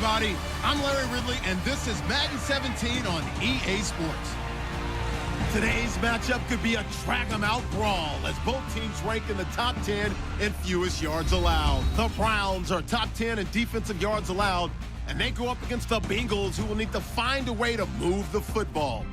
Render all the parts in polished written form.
everybody. I'm Larry Ridley, and this is Madden 17 on EA Sports. Today's matchup could be a drag-em-out brawl as both teams rank in the top 10 in fewest yards allowed. The Browns are top 10 in defensive yards allowed, and they go up against the Bengals, who will need to find a way to move the football.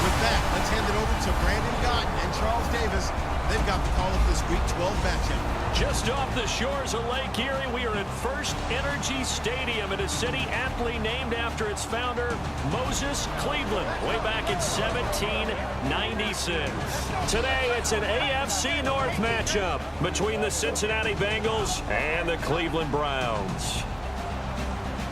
With that, let's hand it over to Brandon Gotton and Charles Davis. They've got the call of this Week 12 matchup. Just off the shores of Lake Erie, we are at First Energy Stadium in a city aptly named after its founder, Moses Cleveland, way back in 1796. Today, it's an AFC North matchup between the Cincinnati Bengals and the Cleveland Browns.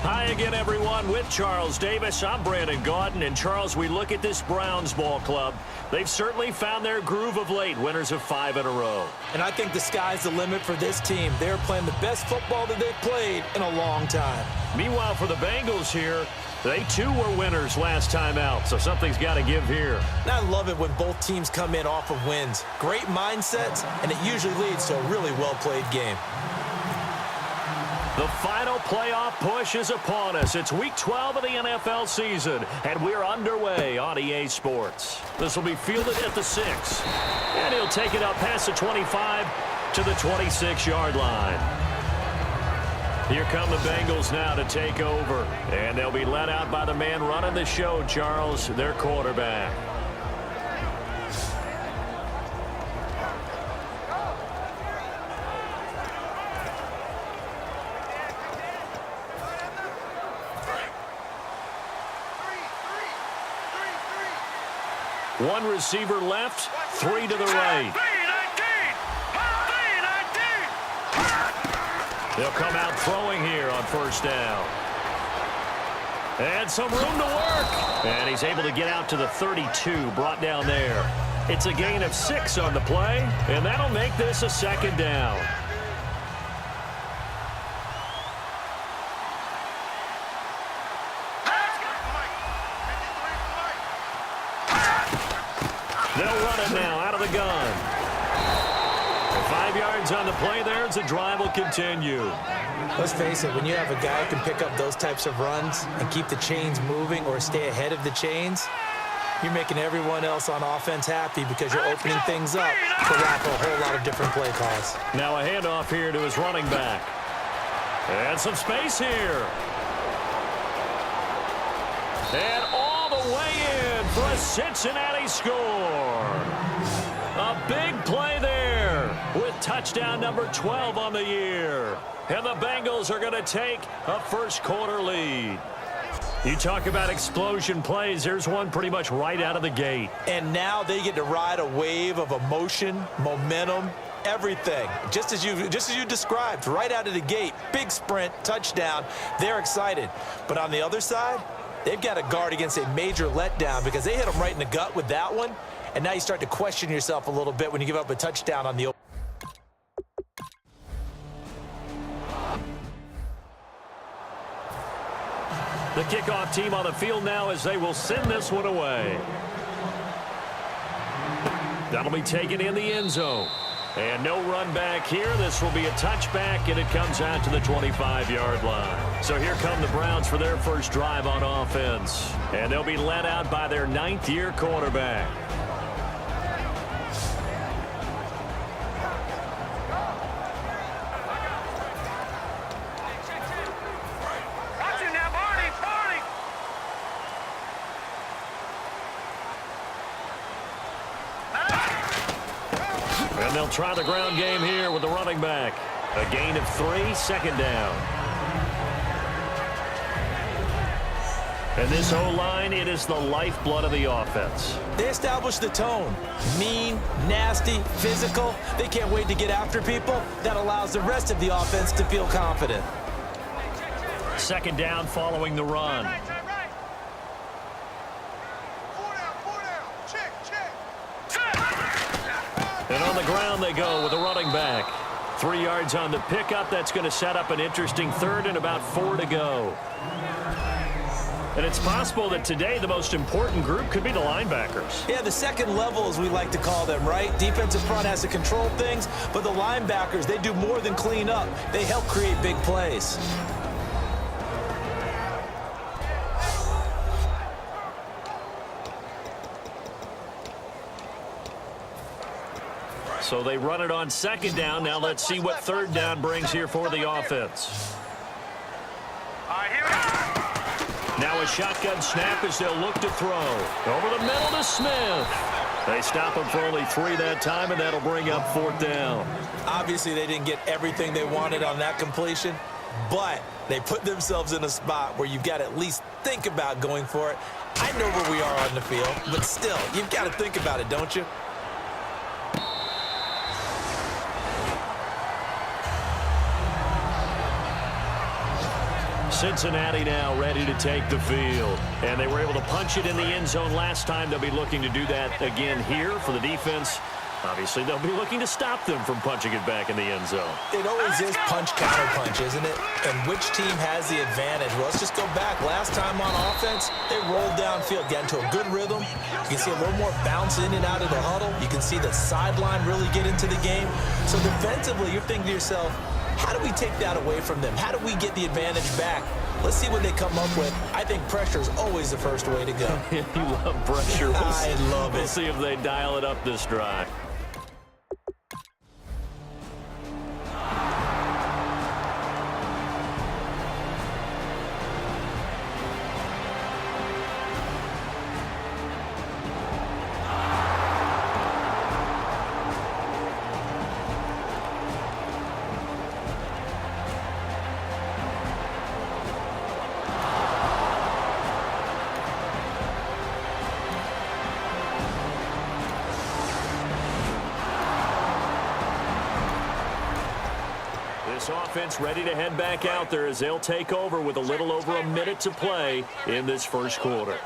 Hi again, everyone. With Charles Davis, I'm Brandon Gauden. And Charles, we look at this Browns ball club. They've certainly found their groove of late, winners of 5 in a row. And I think the sky's the limit for this team. They're playing the best football that they've played in a long time. Meanwhile, for the Bengals here, they too were winners last time out, so something's got to give here. And I love it when both teams come in off of wins. Great mindsets, and it usually leads to a really well-played game. The final playoff push is upon us. It's Week 12 of the NFL season, and we're underway on EA Sports. This will be fielded at the 6, and he'll take it up past the 25 to the 26-yard line. Here come the Bengals now to take over, and they'll be led out by the man running the show, Charles, their quarterback. One receiver left, 3 to the right. They'll come out throwing here on first down. And some room to work. And he's able to get out to the 32, brought down there. It's a gain of 6 on the play, and that'll make this a second down. They'll run it now out of the gun. 5 yards on the play there as the drive will continue. Let's face it, when you have a guy who can pick up those types of runs and keep the chains moving or stay ahead of the chains, you're making everyone else on offense happy because you're opening things up to allow for a whole lot of different play calls. Now a handoff here to his running back. And some space here. And all the way in for a Cincinnati score. A big play there with touchdown number 12 on the year. And the Bengals are going to take a first quarter lead. You talk about explosion plays. There's one pretty much right out of the gate. And now they get to ride a wave of emotion, momentum, everything. Just as you described, right out of the gate. Big sprint, touchdown. They're excited. But on the other side, they've got to guard against a major letdown because they hit them right in the gut with that one. And now you start to question yourself a little bit when you give up a touchdown on the open. The kickoff team on the field now as they will send this one away. That'll be taken in the end zone. And no run back here. This will be a touchback, and it comes out to the 25-yard line. So here come the Browns for their first drive on offense. And they'll be led out by their 9th-year quarterback. And they'll try the ground game here with the running back. A gain of 3, second down. And this O-line, it is the lifeblood of the offense. They establish the tone. Mean, nasty, physical. They can't wait to get after people. That allows the rest of the offense to feel confident. Second down following the run. And on the ground they go with the running back. 3 yards on the pickup. That's going to set up an interesting third and about 4 to go. And it's possible that today the most important group could be the linebackers. Yeah, the second level, as we like to call them, right? Defensive front has to control things, but the linebackers, they do more than clean up. They help create big plays. So they run it on second down. Now let's see what third down brings here for the offense. Now a shotgun snap as they'll look to throw. Over the middle to Smith. They stop him for only 3 that time, and that'll bring up fourth down. Obviously, they didn't get everything they wanted on that completion, but they put themselves in a spot where you've got to at least think about going for it. I know where we are on the field, but still, you've got to think about it, don't you? Cincinnati now ready to take the field. And they were able to punch it in the end zone last time. They'll be looking to do that again here for the defense. Obviously, they'll be looking to stop them from punching it back in the end zone. It always is punch-counter-punch, isn't it? And which team has the advantage? Well, let's just go back. Last time on offense, they rolled downfield, got into a good rhythm. You can see a little more bounce in and out of the huddle. You can see the sideline really get into the game. So defensively, you're thinking to yourself, how do we take that away from them? How do we get the advantage back? Let's see what they come up with. I think pressure is always the first way to go. You love pressure. I love it. We'll see if they dial it up this drive. This offense ready to head back out there as they'll take over with a little over a minute to play in this first quarter.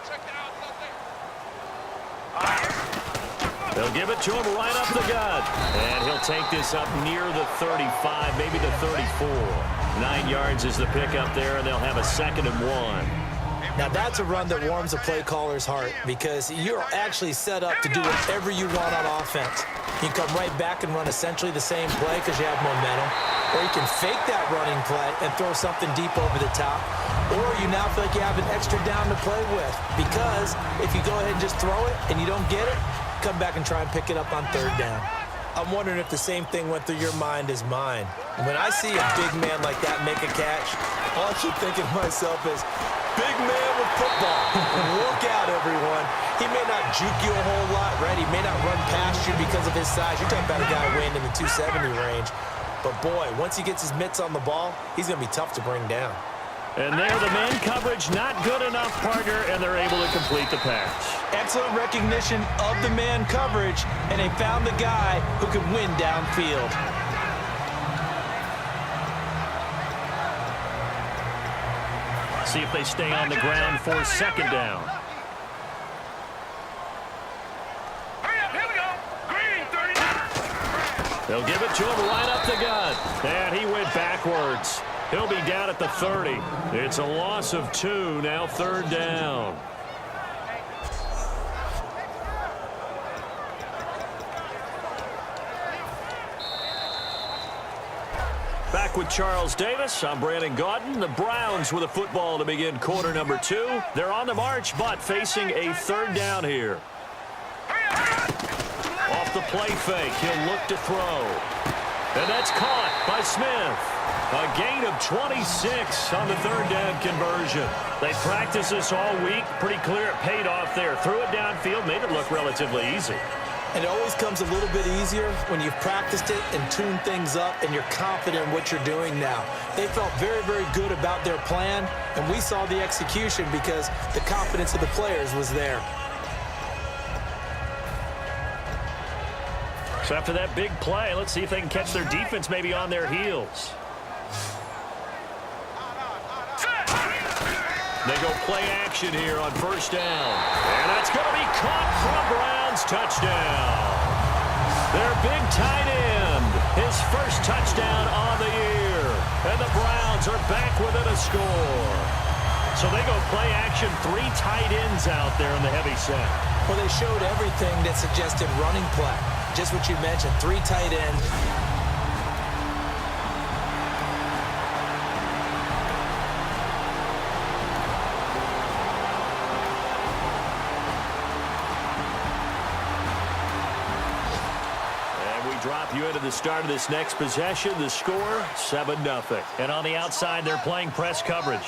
They'll give it to him right up the gut. And he'll take this up near the 35, maybe the 34. 9 yards is the pickup there, and they'll have a 2nd and 1. Now, that's a run that warms a play caller's heart because you're actually set up to do whatever you want on offense. You come right back and run essentially the same play because you have momentum. Or you can fake that running play and throw something deep over the top. Or you now feel like you have an extra down to play with because if you go ahead and just throw it and you don't get it, come back and try and pick it up on 3rd down. I'm wondering if the same thing went through your mind as mine. When I see a big man like that make a catch, all I keep thinking to myself is, big man with football. Look out, everyone. He may not juke you a whole lot, right? He may not run past you because of his size. You're talking about a guy weighing in the 270 range. But, boy, once he gets his mitts on the ball, he's going to be tough to bring down. And there, the man coverage not good enough, partner, and they're able to complete the pass. Excellent recognition of the man coverage, and they found the guy who can win downfield. See if they stay on the ground for 2nd down. They'll give it to him right up the gut. And he went backwards. He'll be down at the 30. It's a loss of 2, now 3rd down. Back with Charles Davis, I'm Brandon Gaudin. The Browns with a football to begin quarter number 2. They're on the march, but facing a 3rd down here. Off the play fake, he'll look to throw. And that's caught by Smith. A gain of 26 on the 3rd down conversion. They practiced this all week. Pretty clear it paid off there. Threw it downfield, made it look relatively easy. And it always comes a little bit easier when you've practiced it and tuned things up and you're confident in what you're doing now. They felt very, very good about their plan, and we saw the execution because the confidence of the players was there. So after that big play, let's see if they can catch their defense maybe on their heels. They go play action here on 1st down. And that's going to be caught for a Browns touchdown. Their big tight end, his first touchdown on the year. And the Browns are back within a score. So they go play action, 3 tight ends out there in the heavy set. Well, they showed everything that suggested running play. Just what you mentioned, 3 tight ends. drop you into the start of this next possession. The score, 7-0. And on the outside, they're playing press coverage.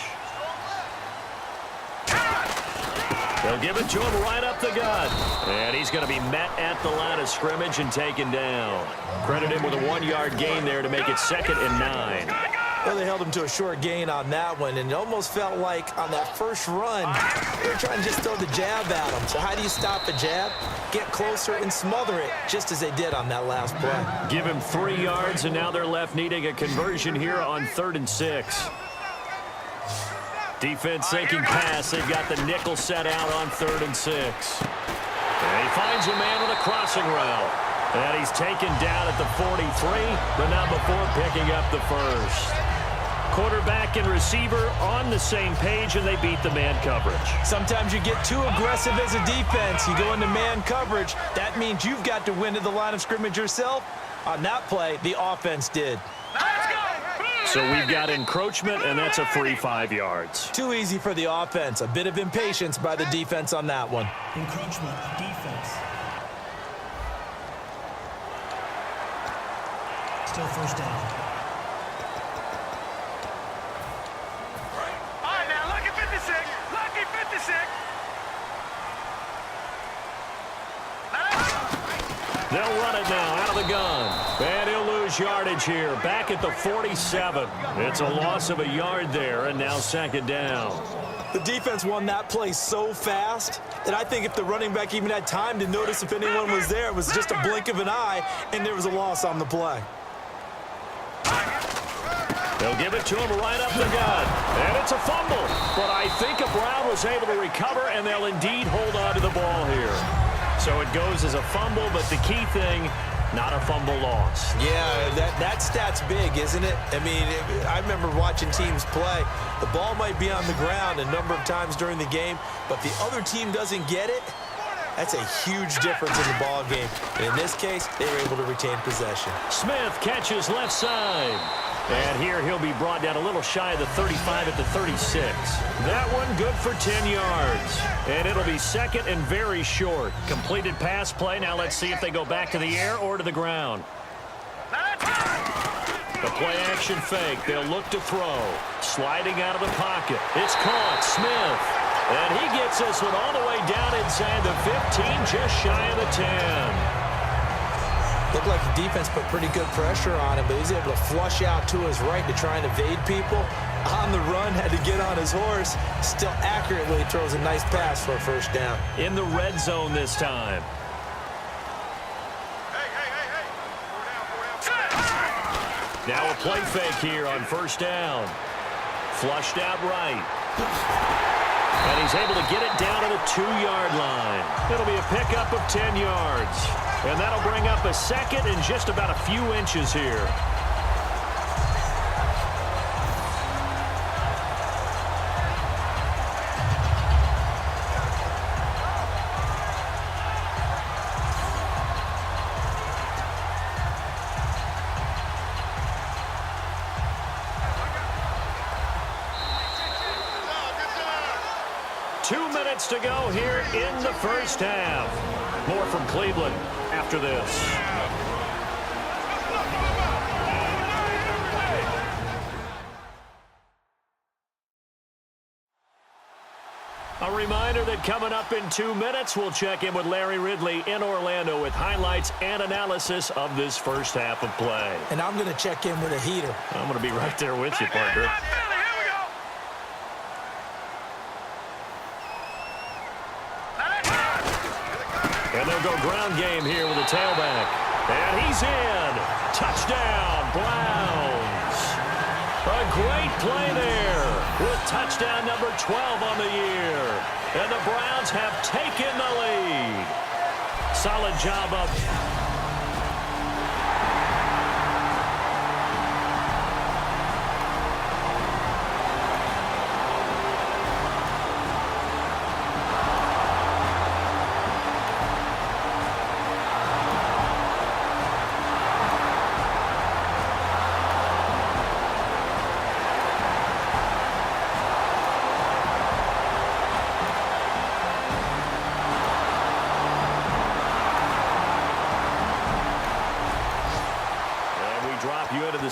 They'll give it to him right up the gut. And he's going to be met at the line of scrimmage and taken down. Credit him with a 1-yard gain there to make it 2nd and 9. Well, they held him to a short gain on that one, and it almost felt like on that first run, they were trying to just throw the jab at him. So how do you stop a jab? Get closer and smother it, just as they did on that last play. Give him 3 yards, and now they're left needing a conversion here on 3rd and 6. Defense thinking pass. They've got the nickel set out on 3rd and 6. And he finds a man with a crossing route. And he's taken down at the 43, but not before picking up the first. Quarterback and receiver on the same page, and they beat the man coverage. Sometimes you get too aggressive as a defense. You go into man coverage. That means you've got to win at the line of scrimmage yourself. On that play, the offense did. So we've got encroachment, and that's a free 5 yards. Too easy for the offense. A bit of impatience by the defense on that one. Encroachment, defense. Still first down. All right, now, lucky 56. Lucky 56. They'll run it now out of the gun. And he'll lose yardage here. Back at the 47. It's a loss of a yard there, and now 2nd down. The defense won that play so fast that I think if the running back even had time to notice if anyone was there, it was just a blink of an eye, and there was a loss on the play. They'll give it to him right up the gut. And it's a fumble. But I think Brown was able to recover, and they'll indeed hold on to the ball here. So it goes as a fumble, but the key thing, not a fumble loss. Yeah, that stat's big, isn't it? I mean, I remember watching teams play. The ball might be on the ground a number of times during the game, but the other team doesn't get it. That's a huge difference in the ball game. And in this case, they were able to retain possession. Smith catches left side. And here he'll be brought down a little shy of the 35 at the 36. That one good for 10 yards. And it'll be 2nd and very short. Completed pass play. Now let's see if they go back to the air or to the ground. The play action fake. They'll look to throw. Sliding out of the pocket. It's caught. Smith. And he gets this one all the way down inside the 15, just shy of the 10. Looked like the defense put pretty good pressure on him, but he was able to flush out to his right to try and evade people. On the run, had to get on his horse. Still accurately throws a nice pass for a first down. In the red zone this time. Now a play fake here on 1st down. Flushed out right. And he's able to get it down to the 2-yard line. It'll be a pickup of 10 yards. And that'll bring up a 2nd and just about a few inches here. To go here in the first half. More from Cleveland after this. A reminder that coming up in 2 minutes, we'll check in with Larry Ridley in Orlando with highlights and analysis of this first half of play. And I'm going to check in with a heater. I'm going to be right there with you, partner. And they'll go ground game here with a tailback. And he's in. Touchdown, Browns. A great play there with touchdown number 12 on the year. And the Browns have taken the lead. Solid job up.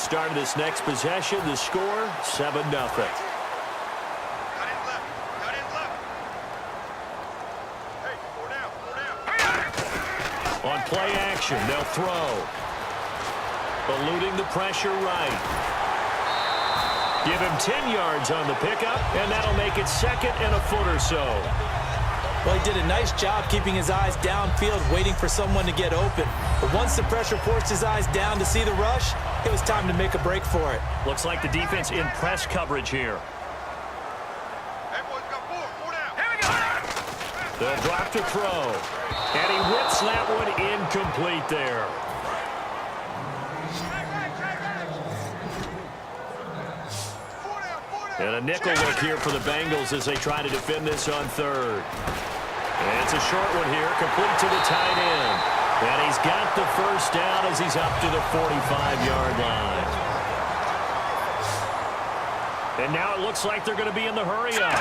start of this next possession. The score, 7-0. On play action, they'll throw. Eluding the pressure right. Give him 10 yards on the pickup, and that'll make it 2nd and a foot or so. Well, he did a nice job keeping his eyes downfield, waiting for someone to get open. But once the pressure forced his eyes down to see the rush, it was time to make a break for it. Looks like the defense in press coverage here. They'll drop to throw. And he whips that one incomplete there. And a nickel look here for the Bengals as they try to defend this on 3rd. And it's a short one here, complete to the tight end. And he's got the first down as he's up to the 45-yard line. And now it looks like they're going to be in the hurry-up.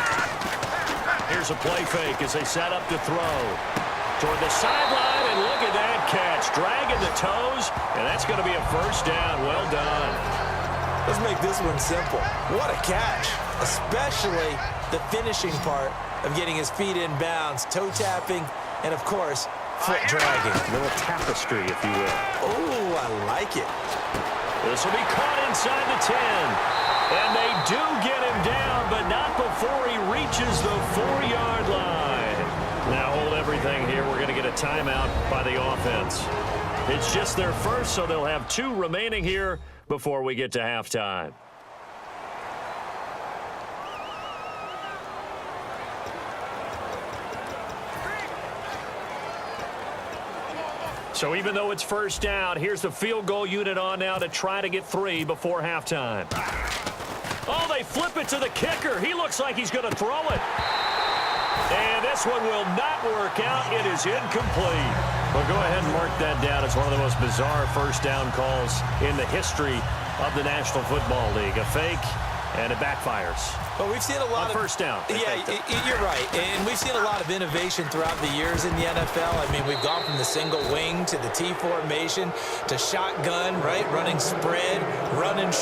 Here's a play fake as they set up to throw. Toward the sideline, and look at that catch. Dragging the toes, and that's going to be a first down. Well done. Let's make this one simple. What a catch, especially the finishing part of getting his feet in bounds, toe tapping, and, of course, foot dragging. A little tapestry, if you will. Oh, I like it. This will be caught inside the 10. And they do get him down, but not before he reaches the 4-yard line. Now hold everything here. We're going to get a timeout by the offense. It's just their first, so they'll have 2 remaining here before we get to halftime. So even though it's first down, here's the field goal unit on now to try to get 3 before halftime. Oh, they flip it to the kicker. He looks like he's going to throw it. And this one will not work out. It is incomplete. Well, go ahead and mark that down as one of the most bizarre first down calls in the history of the National Football League. A fake, and it backfires. Well, we've seen a lot on first down. Yeah, you're right. And we've seen a lot of innovation throughout the years in the NFL. I mean, we've gone from the single wing to the T formation to shotgun, right? Running spread, running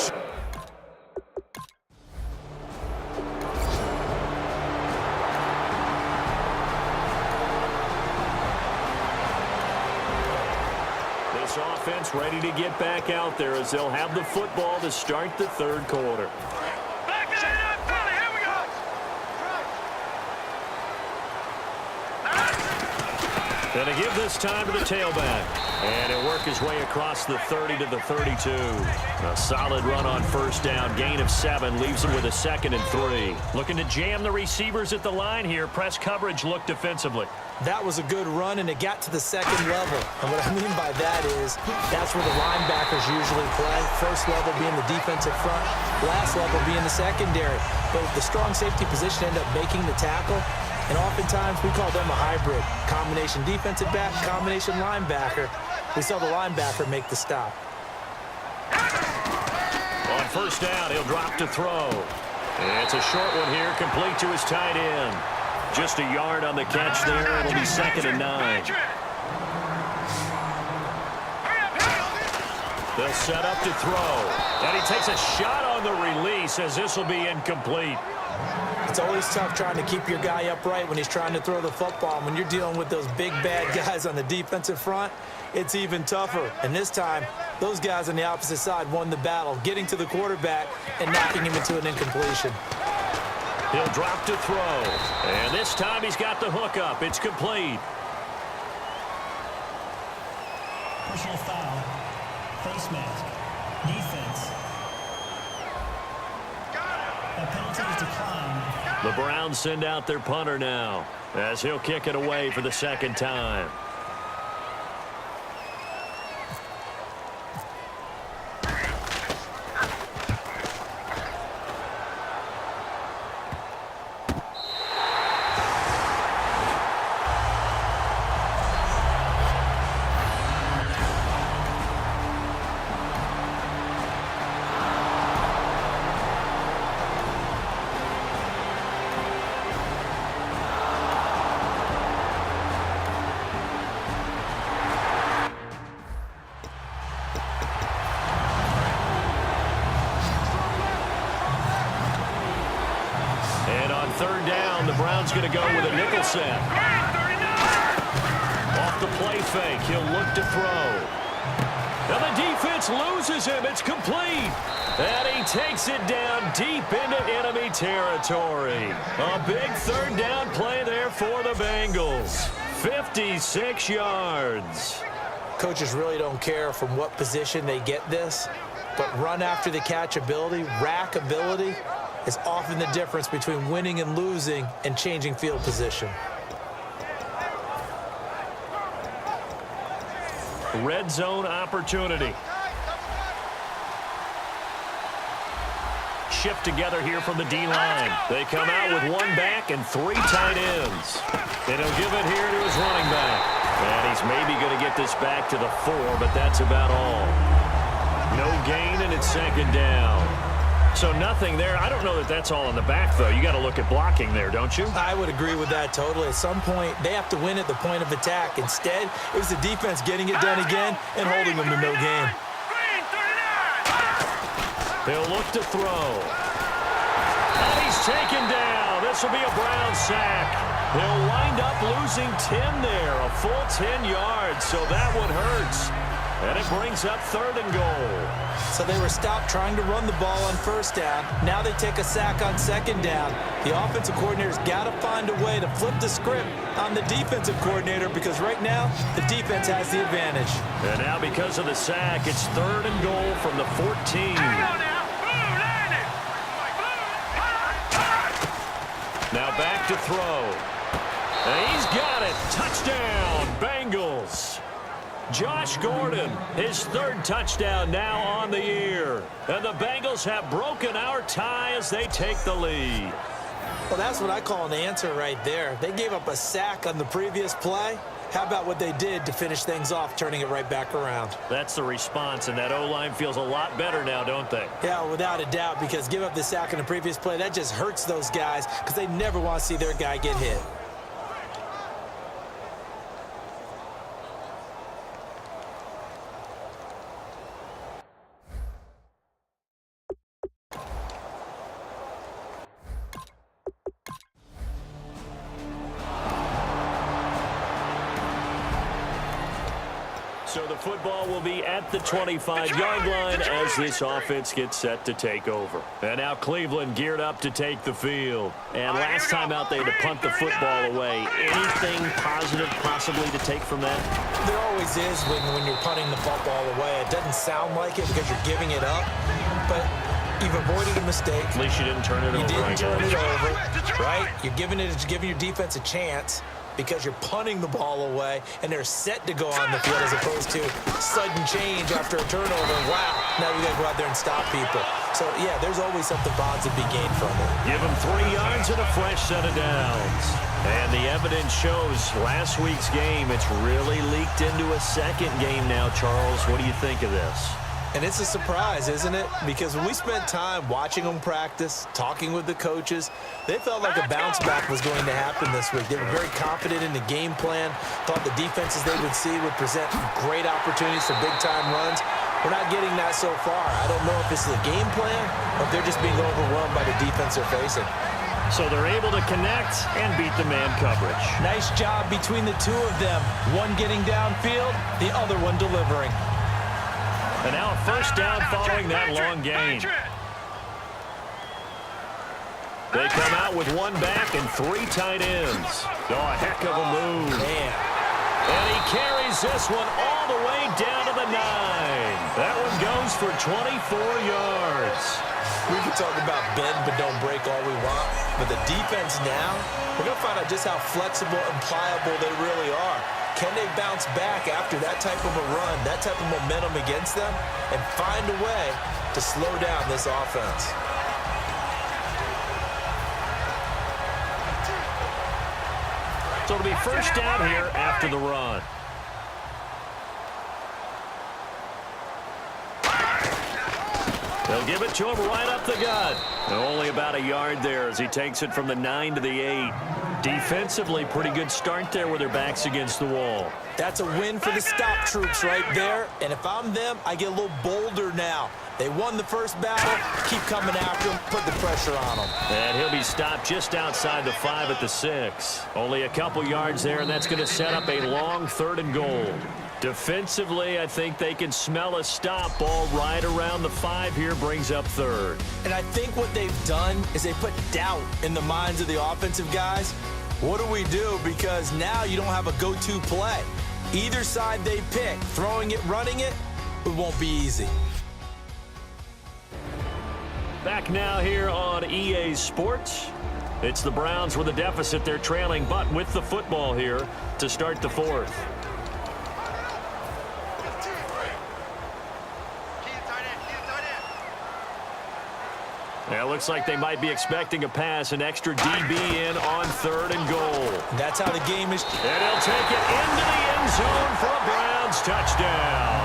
offense ready to get back out there as they'll have the football to start the 3rd quarter. Back it up, Billy. Here we go. And to give this time to the tailback. And he'll work his way across the 30 to the 32. A solid run on first down. Gain of 7 leaves him with a 2nd and 3. Looking to jam the receivers at the line here. Press coverage look defensively. That was a good run, and it got to the 2nd level. And what I mean by that is that's where the linebackers usually play. First level being the defensive front, last level being the secondary. But the strong safety position ended up making the tackle, and oftentimes we call them a hybrid. Combination defensive back, combination linebacker. We saw the linebacker make the stop. On first down, he'll drop to throw. And it's a short one here, complete to his tight end. Just a yard on the catch there. It'll be 2nd and 9. They'll set up to throw. And he takes a shot on the release as this will be incomplete. It's always tough trying to keep your guy upright when he's trying to throw the football. When you're dealing with those big, bad guys on the defensive front, it's even tougher. And this time, those guys on the opposite side won the battle, getting to the quarterback and knocking him into an incompletion. He'll drop to throw. And this time he's got the hook up. It's complete. Personal foul. Face mask. Defense. That penalty is declined. The Browns send out their punter now as he'll kick it away for the 2nd time. third down, the Browns going to go with a nickel set. Off the play fake, he'll look to throw. Now the defense loses him. It's complete. And he takes it down deep into enemy territory. A big third down play there for the Bengals. 56 yards. Coaches really don't care from what position they get this, but run after the catch ability, rack ability, is often the difference between winning and losing and changing field position. Red zone opportunity. Shift together here from the D-line. They come out with one back and three tight ends. And he'll give it here to his running back. And he's maybe going to get this back to the 4, but that's about all. No gain, and it's second down. So nothing there. I don't know that that's all in the back, though. You got to look at blocking there, don't you? I would agree with that totally. At some point, they have to win at the point of attack. Instead, it was the defense getting it done again and holding them to no gain. He'll look to throw. And he's taken down. This will be a Brown sack. He'll wind up losing 10 there, a full 10 yards, so that one hurts. And it brings up third and goal. So they were stopped trying to run the ball on first down. Now they take a sack on second down. The offensive coordinator's got to find a way to flip the script on the defensive coordinator because right now the defense has the advantage. And now because of the sack, it's third and goal from the 14. Now back to throw. And he's got it. Touchdown, Bengals. Josh Gordon, his third touchdown now on the year. And the Bengals have broken our tie as they take the lead. Well, that's what I call an answer right there. They gave up a sack on the previous play. How about what they did to finish things off, turning it right back around? That's the response, and that O-line feels a lot better now, don't they? Yeah, without a doubt, because give up the sack on the previous play, that just hurts those guys because they never want to see their guy get hit. So the football will be at the 25-yard line as this offense gets set to take over. And now Cleveland geared up to take the field. And last time out, they had to punt the football away. Anything positive possibly to take from that? There always is when you're punting the football away. It doesn't sound like it because you're giving it up, but you've avoided a mistake. At least you didn't turn it over. You didn't turn it over, right? You're giving your defense a chance because you're punting the ball away, and they're set to go on the field as opposed to sudden change after a turnover. Wow, now you got to go out there and stop people. So, yeah, there's always something positive to be gained from it. Give them 3 yards and a fresh set of downs. And the evidence shows last week's game, it's really leaked into a second game now, Charles. What do you think of this? And it's a surprise, isn't it? Because when we spent time watching them practice, talking with the coaches, they felt like a bounce back was going to happen this week. They were very confident in the game plan, thought the defenses they would see would present great opportunities for big-time runs. We're not getting that so far. I don't know if it's the game plan or if they're just being overwhelmed by the defense they're facing. So they're able to connect and beat the man coverage. Nice job between the two of them. One getting downfield, the other one delivering. And now a first down following that long gain. They come out with one back and three tight ends. Oh, a heck of a move. Man. And he carries this one all the way down to the 9. That one goes for 24 yards. We can talk about bend but don't break all we want. But the defense now, we're going to find out just how flexible and pliable they really are. Can they bounce back after that type of a run, that type of momentum against them, and find a way to slow down this offense? So it'll be first down here after the run. They'll give it to him right up the gut. Only about a yard there as he takes it from the 9 to the 8. Defensively, pretty good start there with their backs against the wall. That's a win for the stop troops right there. And if I'm them, I get a little bolder now. They won the first battle. Keep coming after him. Put the pressure on him. And he'll be stopped just outside the 5 at the 6. Only a couple yards there, and that's going to set up a long 3rd and goal. Defensively, I think they can smell a stop. Ball right around the 5 here, brings up 3rd. And I think what they've done is they put doubt in the minds of the offensive guys. What do we do? Because now you don't have a go-to play. Either side they pick, throwing it, running it, it won't be easy. Back now here on EA Sports. It's the Browns with a deficit. They're trailing, but with the football here to start the 4th. Yeah, it looks like they might be expecting a pass, an extra DB in on 3rd and goal. That's how the game is. And he'll take it into the end zone for a Browns touchdown.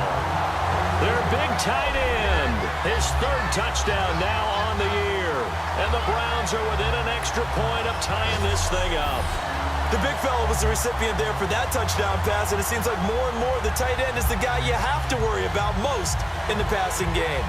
Their big tight end, his 3rd touchdown now on the year. And the Browns are within an extra point of tying this thing up. The big fella was the recipient there for that touchdown pass, and it seems like more and more the tight end is the guy you have to worry about most in the passing game.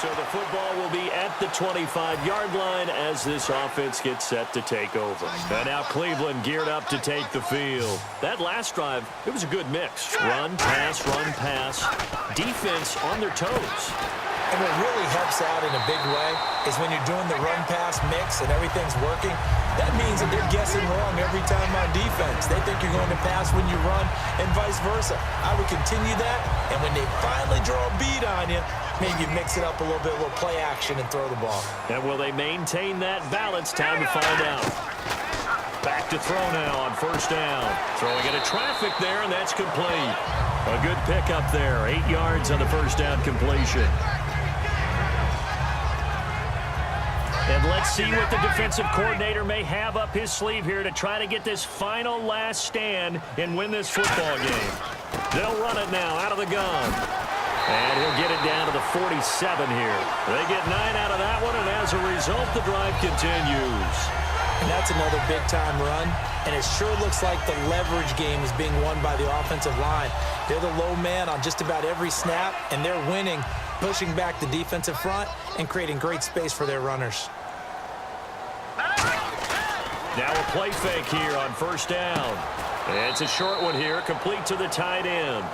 So the football will be at the 25-yard line as this offense gets set to take over. And now Cleveland geared up to take the field. That last drive, it was a good mix. Run, pass, defense on their toes. And what really helps out in a big way is when you're doing the run-pass mix and everything's working, that means that they're guessing wrong every time on defense. They think you're going to pass when you run and vice versa. I would continue that, and when they finally draw a bead on you, maybe mix it up a little bit, a little play action and throw the ball. And will they maintain that balance? Time to find out. Back to throw now on 1st down. Throwing into traffic there, and that's complete. A good pickup there. 8 yards on the 1st down completion. And let's see what the defensive coordinator may have up his sleeve here to try to get this final last stand and win this football game. They'll run it now out of the gun. And he'll get it down to the 47 here. They get 9 out of that one, and as a result, the drive continues. And that's another big-time run. And it sure looks like the leverage game is being won by the offensive line. They're the low man on just about every snap, and they're winning, pushing back the defensive front and creating great space for their runners. Now a play fake here on 1st down. It's a short one here, complete to the tight end.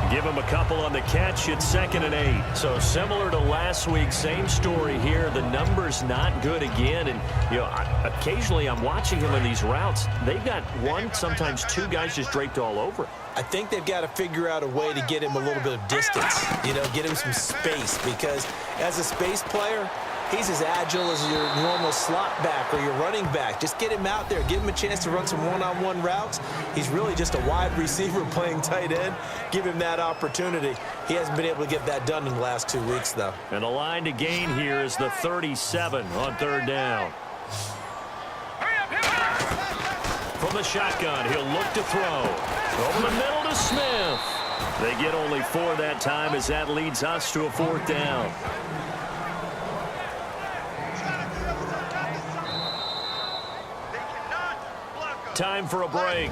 Give him a couple on the catch. It's 2nd and 8. So similar to last week, same story here. The number's not good again. And, you know, occasionally I'm watching him in these routes. They've got 1, sometimes 2 guys just draped all over it. I think they've got to figure out a way to get him a little bit of distance, you know, get him some space, because as a space player, he's as agile as your normal slot back or your running back. Just get him out there. Give him a chance to run some one-on-one routes. He's really just a wide receiver playing tight end. Give him that opportunity. He hasn't been able to get that done in the last 2 weeks, though. And the line to gain here is the 37 on 3rd down. From the shotgun, he'll look to throw. Over the middle to Smith. They get only 4 that time as that leads us to a 4th down. Time for a break.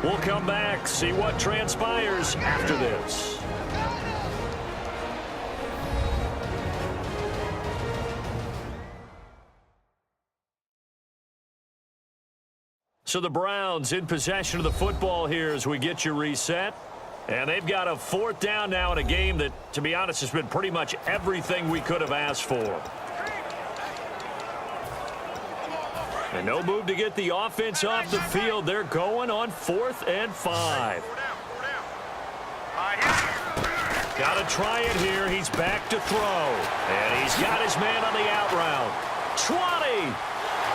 We'll come back, see what transpires after this. So the Browns in possession of the football here as we get you reset. And they've got a 4th down now in a game that, to be honest, has been pretty much everything we could have asked for. And no move to get the offense off the field. They're going on 4th and 5. Got to try it here. He's back to throw. And he's got his man on the out route. 20.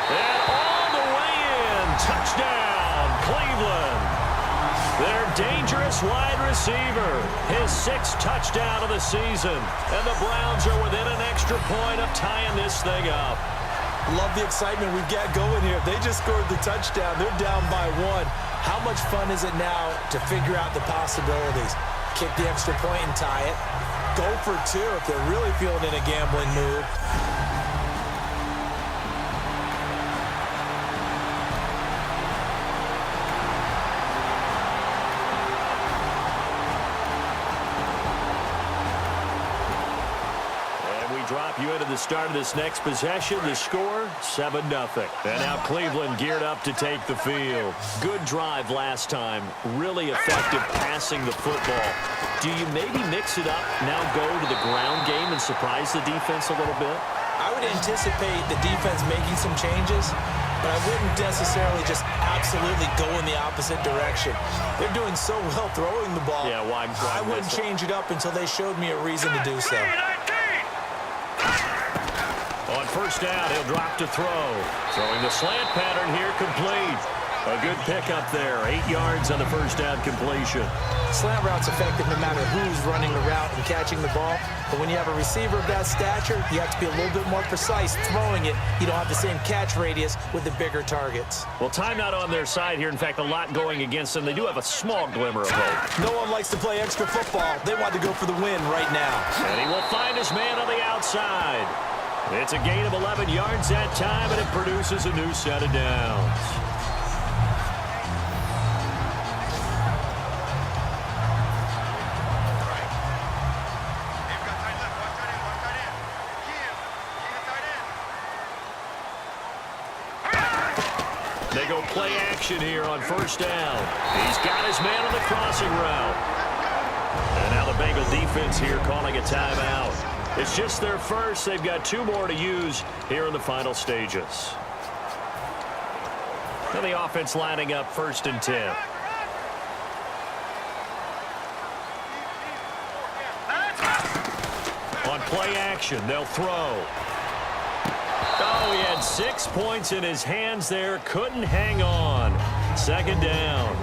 And all the way in. Touchdown, Cleveland. Their dangerous wide receiver. His 6th touchdown of the season. And the Browns are within an extra point of tying this thing up. Love the excitement we've got going here. They just scored the touchdown. They're down by 1. How much fun is it now to figure out the possibilities? Kick the extra point and tie it. Go for 2 if they're really feeling in a gambling mood. Drop you into the start of this next possession. The score, 7-0. And now Cleveland geared up to take the field. Good drive last time. Really effective passing the football. Do you maybe mix it up, now go to the ground game and surprise the defense a little bit? I would anticipate the defense making some changes, but I wouldn't necessarily just absolutely go in the opposite direction. They're doing so well throwing the ball. Yeah, why I wouldn't change it up until they showed me a reason to do so. On first down, he'll drop to throw. Throwing the slant pattern here, complete. A good pickup there. 8 yards on the first down completion. Slant route's effective no matter who's running the route and catching the ball. But when you have a receiver of that stature, you have to be a little bit more precise throwing it. You don't have the same catch radius with the bigger targets. Well, timeout on their side here. In fact, a lot going against them. They do have a small glimmer of hope. No one likes to play extra football. They want to go for the win right now. And he will find his man on the outside. It's a gain of 11 yards that time, and it produces a new set of downs. They go play action here on first down. He's got his man on the crossing route. And now the Bengal defense here calling a timeout. It's just their first. They've got 2 more to use here in the final stages. And the offense lining up 1st and 10. On play action, they'll throw. Oh, he had 6 points in his hands there. Couldn't hang on. 2nd down.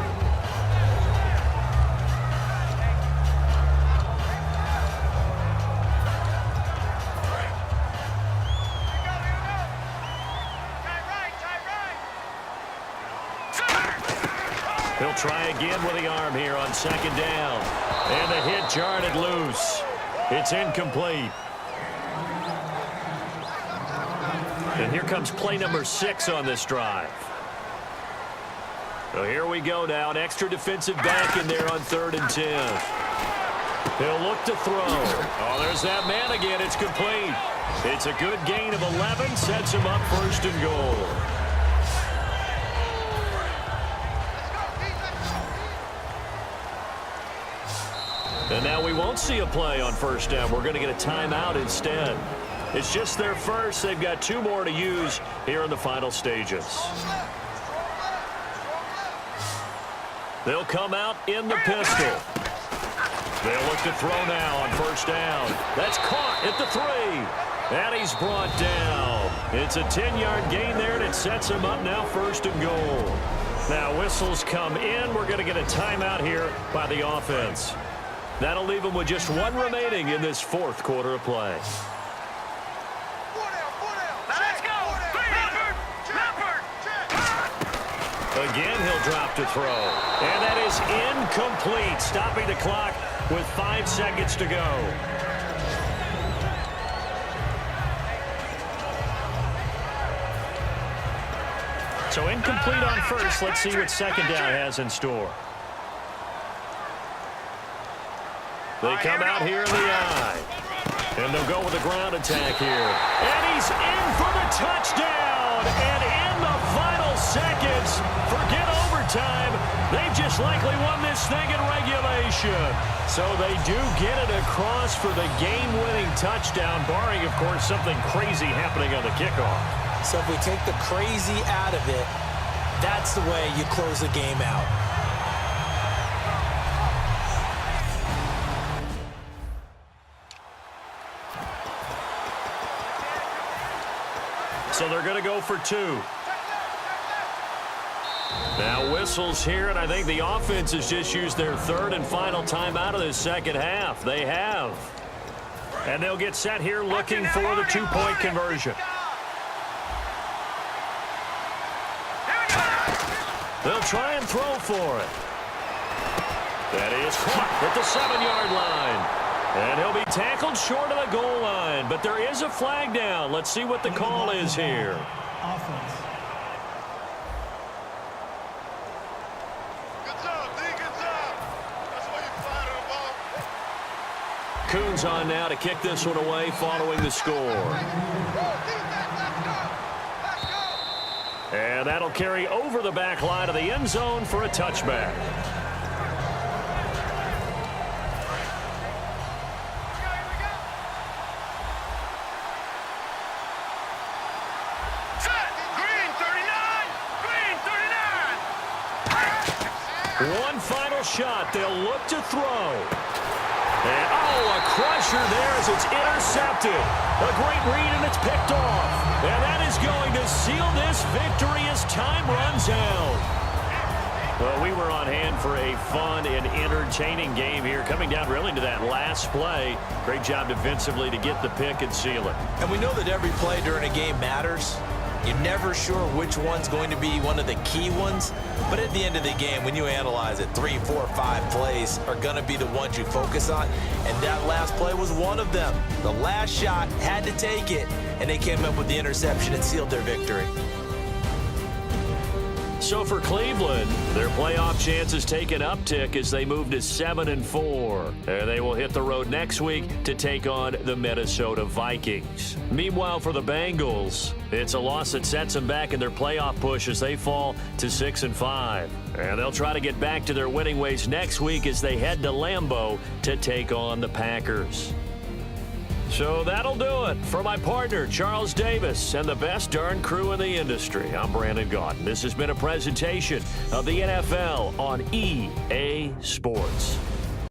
He'll try again with the arm here on 2nd down. And the hit jarred it loose. It's incomplete. And here comes play number 6 on this drive. So here we go now. An extra defensive back in there on 3rd and 10. He'll look to throw. Oh, there's that man again. It's complete. It's a good gain of 11. Sets him up 1st and goal. And now we won't see a play on first down. We're going to get a timeout instead. It's just their first. They've got 2 more to use here in the final stages. They'll come out in the pistol. They'll look to throw now on first down. That's caught at the 3. And he's brought down. It's a 10-yard gain there, and it sets him up now 1st and goal. Now whistles come in. We're going to get a timeout here by the offense. That'll leave them with just 1 remaining in this 4th quarter of play. Let's go! Again, he'll drop to throw. And that is incomplete, stopping the clock with 5 seconds to go. So incomplete on first. Let's see what 2nd down has in store. They come out here in the eye. And they'll go with the ground attack here. And he's in for the touchdown. And in the final seconds, forget overtime, they've just likely won this thing in regulation. So they do get it across for the game-winning touchdown, barring, of course, something crazy happening on the kickoff. So if we take the crazy out of it, that's the way you close the game out. So they're going to go for 2. Now whistles here, and I think the offense has just used their third and final timeout of this second half. They have. And they'll get set here looking for the two-point conversion. They'll try and throw for it. That is caught at the 7-yard line. And he'll be tackled short of the goal line. But there is a flag down. Let's see what the call is here. Offense. Good job, D. Good job. That's why you fired the ball. Coons on now to kick this one away following the score. And that'll carry over the back line of the end zone for a touchback. One final shot. They'll look to throw. And, a crusher there as it's intercepted. A great read, and it's picked off. And that is going to seal this victory as time runs out. Well, we were on hand for a fun and entertaining game here, coming down really to that last play. Great job defensively to get the pick and seal it. And we know that every play during a game matters. You're never sure which one's going to be one of the key ones. But at the end of the game, when you analyze it, 3, 4, 5 plays are going to be the ones you focus on. And that last play was one of them. The last shot had to take it, and they came up with the interception and sealed their victory. So for Cleveland, their playoff chances take an uptick as they move to 7-4. And they will hit the road next week to take on the Minnesota Vikings. Meanwhile, for the Bengals, it's a loss that sets them back in their playoff push as they fall to 6-5. And they'll try to get back to their winning ways next week as they head to Lambeau to take on the Packers. So that'll do it. For my partner, Charles Davis, and the best darn crew in the industry, I'm Brandon Gaudin. This has been a presentation of the NFL on EA Sports.